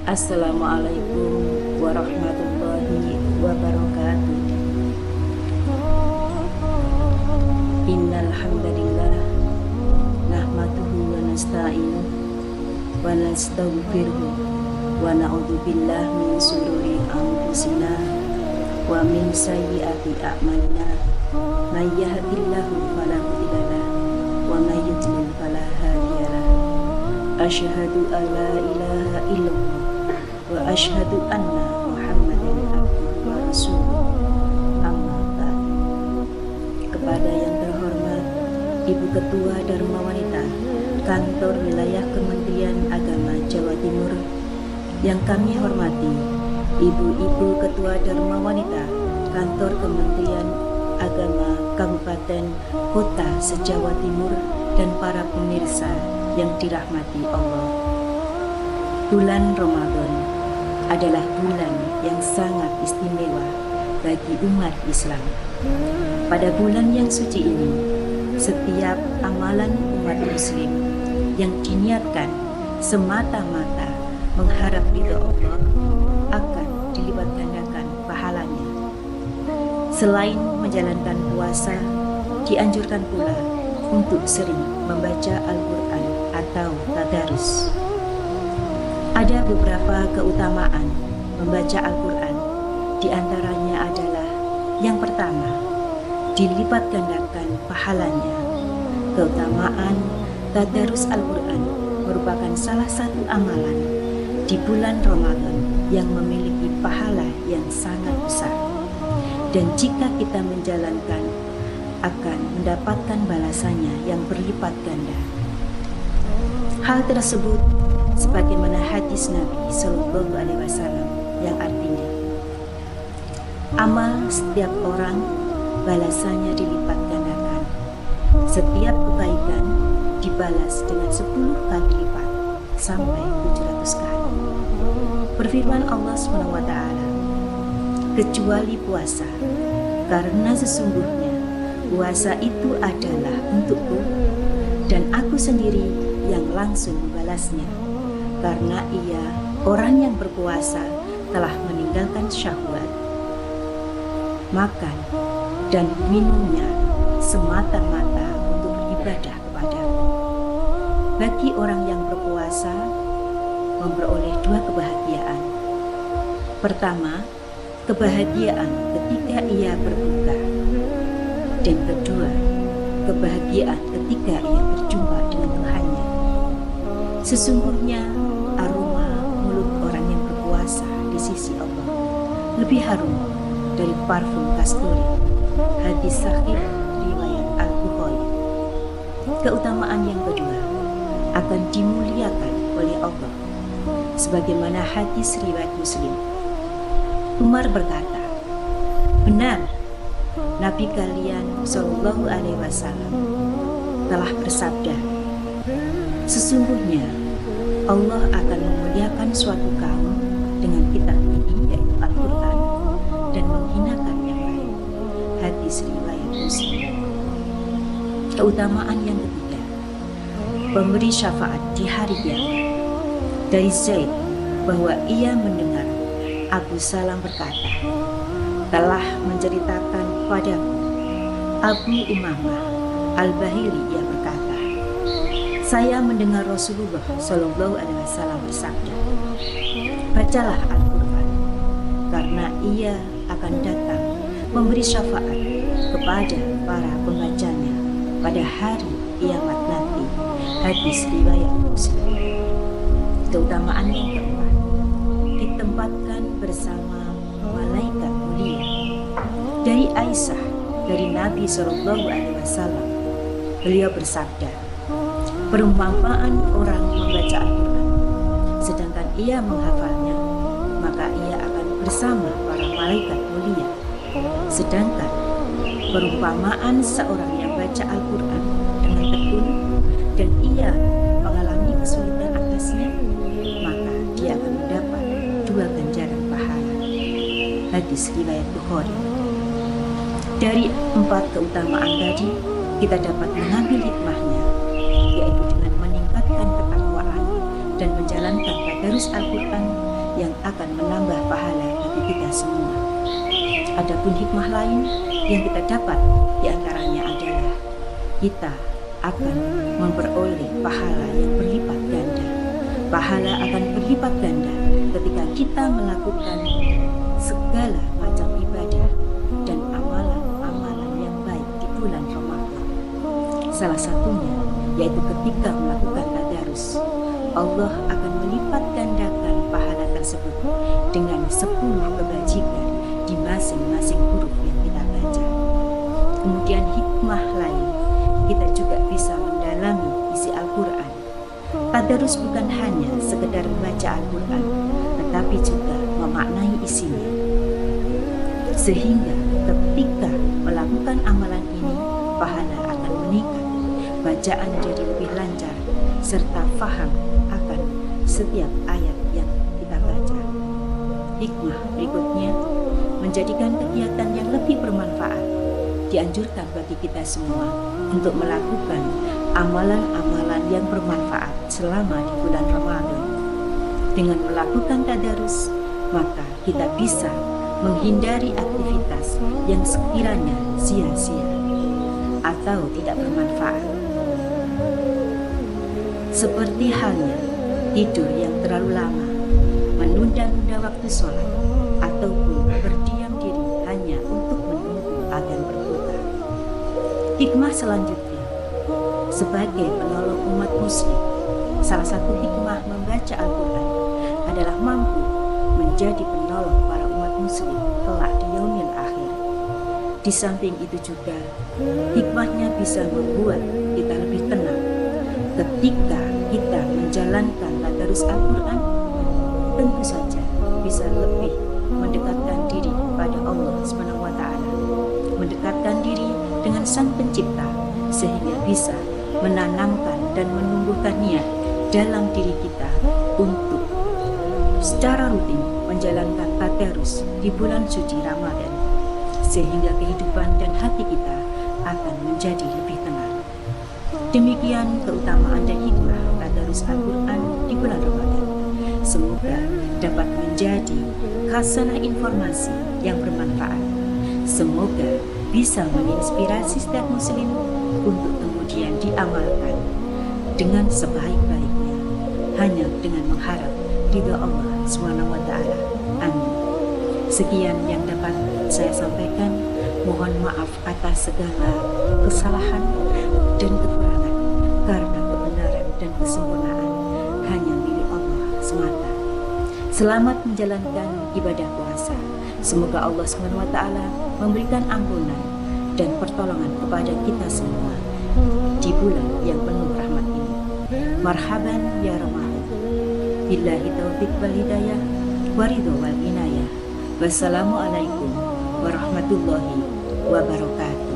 Assalamualaikum warahmatullahi wabarakatuh. Innal hamdalillah nahmaduhu wa nasta'inuhu wa nastaghfiruh wa na'udzu billahi min shururi anfusina wa min sayyiati a'malina. May yahdihillahu fala mudilla lahu wa may yudlil fala hadiya lahu. Asyhadu an la ilaha illallah wa asyhadu anna Muhammadan abduhu wa rasuluh. Amma ba'd. Kepada yang terhormat Ibu Ketua Dharma Wanita Kantor Wilayah Kementerian Agama Jawa Timur, yang kami hormati Ibu-Ibu Ketua Dharma Wanita Kantor Kementerian Agama Kabupaten Kota se-Jawa Timur, dan para pemirsa yang dirahmati Allah. Bulan Ramadan adalah bulan yang sangat istimewa bagi umat Islam. Pada bulan yang suci ini, setiap amalan umat Muslim yang diniatkan semata-mata mengharap ridha Allah akan dilipat gandakan pahalanya. Selain menjalankan puasa, dianjurkan pula untuk sering membaca Al-Quran atau tadarus. Ada beberapa keutamaan membaca Al-Quran. Di antaranya adalah yang pertama, dilipat gandakan pahalanya. Keutamaan tadarus Al-Quran merupakan salah satu amalan di bulan Ramadan yang memiliki pahala yang sangat besar. Dan jika kita menjalankan, akan mendapatkan balasannya yang berlipat ganda. Hal tersebut sebagaimana hadis Nabi Shallallahu Alaihi Wasallam yang artinya, amal setiap orang balasannya dilipat gandakan. Setiap kebaikan dibalas dengan 10 kali lipat sampai 700 kali. Berfirman Allah SWT, kecuali puasa, karena sesungguhnya puasa itu adalah untukku, dan aku sendiri yang langsung membalasnya, karena ia, orang yang berpuasa, telah meninggalkan syahwat, makan dan minumnya semata-mata untuk beribadah kepadaku. Bagi orang yang berpuasa, memperoleh 2 kebahagiaan. Pertama, kebahagiaan ketika ia berbuka. Dan kedua, kebahagiaan ketika ia berjumpa dengan Tuhannya. Sesungguhnya aroma mulut orang yang berpuasa di sisi Allah lebih harum dari parfum kasturi. Hadis sahih riwayat Al-Bukhari. Keutamaan yang kedua, akan dimuliakan oleh Allah, sebagaimana hadis riwayat Muslim. Umar berkata, benar, Nabi kalian Shallallahu Alaihi Wasallam telah bersabda, sesungguhnya Allah akan memuliakan suatu kaum dengan kitab ini, yaitu Al-Quran, dan menghinakan yang lain. Hadis riwayat Muslim. Keutamaan yang ketiga, pemberi syafaat di hari kiamat. Dari Zaid bahwa ia mendengar Abu Salam berkata, telah menceritakan padaku Abu Umamah Al-Bahili, ia berkata, saya mendengar Rasulullah Shallallahu Alaihi Wasallam bersabda, bacalah Al-Quran, karena ia akan datang memberi syafaat kepada para pembacanya pada hari kiamat nanti. Hadis riwayat Muslim. Keutamaan yang keempat, ditempatkan bersama malaikat mulia. Dari Aisyah, dari Nabi Shallallahu Alaihi Wasallam, beliau bersabda, perumpamaan orang membaca Al-Quran sedangkan ia menghafalnya, maka ia akan bersama para malaikat mulia. Sedangkan perumpamaan seorang yang baca Al-Quran dengan tekun dan ia mengalami kesulitan atasnya, maka dia akan mendapat 2 ganjaran pahala. Hadis riwayat Bukhari. Dari 4 keutamaan tadi, kita dapat mengambil hikmahnya, yaitu dengan meningkatkan ketakwaan dan menjalankan tadarus Al-Quran yang akan menambah pahala bagi kita semua. Adapun hikmah lain yang kita dapat diantaranya adalah kita akan memperoleh pahala yang berlipat ganda. Pahala akan berlipat ganda ketika kita melakukan segala macam ibadah dan amalan-amalan yang baik di bulan Ramadan. Salah satunya yaitu ketika melakukan tadarus, Allah akan melipat gandakan pahala tersebut dengan 10 kebajikan di masing-masing huruf yang kita baca. Kemudian hikmah lain, kita juga bisa mendalami isi Al-Quran. Tadarus bukan hanya sekedar membaca Al-Quran, tetapi juga memaknai isinya. Sehingga ketika melakukan amalan ini, pahala akan meningkat, bacaan jadi lebih lancar, serta faham akan setiap ayat yang kita baca. Hikmah berikutnya, menjadikan kegiatan yang lebih bermanfaat. Dianjurkan bagi kita semua untuk melakukan amalan-amalan yang bermanfaat selama di bulan Ramadan. Dengan melakukan tadarus, maka kita bisa menghindari aktivitas yang sekiranya sia-sia atau tidak bermanfaat. Seperti halnya tidur yang terlalu lama, menunda-nunda waktu sholat, ataupun berdiam diri hanya untuk menunggu azan berbuka. Hikmah selanjutnya, sebagai penolong umat muslim, salah satu hikmah membaca Al-Quran adalah mampu menjadi penolong para umat muslim kelak di yaumil akhir. Di samping itu juga, hikmahnya bisa membuat kita lebih tenang ketika kita menjalankan tadarus Al-Quran. Tentu saja bisa lebih mendekatkan diri pada Allah SWT, mendekatkan diri dengan Sang Pencipta, sehingga bisa menanamkan dan menumbuhkan niat dalam diri kita untuk secara rutin menjalankan tadarus di bulan suci Ramadan, sehingga kehidupan dan hati kita akan menjadi lebih tenang. Demikian keutamaan dan hikmah tadarus Al-Quran di bulan Ramadan. Semoga dapat menjadi khasanah informasi yang bermanfaat. Semoga bisa menginspirasi setiap muslim untuk kemudian diamalkan dengan sebaik-baiknya, hanya dengan mengharap ridha Allah SWT. Amin. Sekian yang dapat saya sampaikan. Mohon maaf atas segala kesalahan dan kekurangan, karena kebenaran dan kesempurnaan hanya milik Allah semata. Selamat menjalankan ibadah puasa. Semoga Allah SWT memberikan ampunan dan pertolongan kepada kita semua di bulan yang penuh rahmat ini. Marhaban ya Ramadan. Billahi taufiq wal hidayah, waridho wal inayah. Wassalamualaikum warahmatullahi wabarakatuh.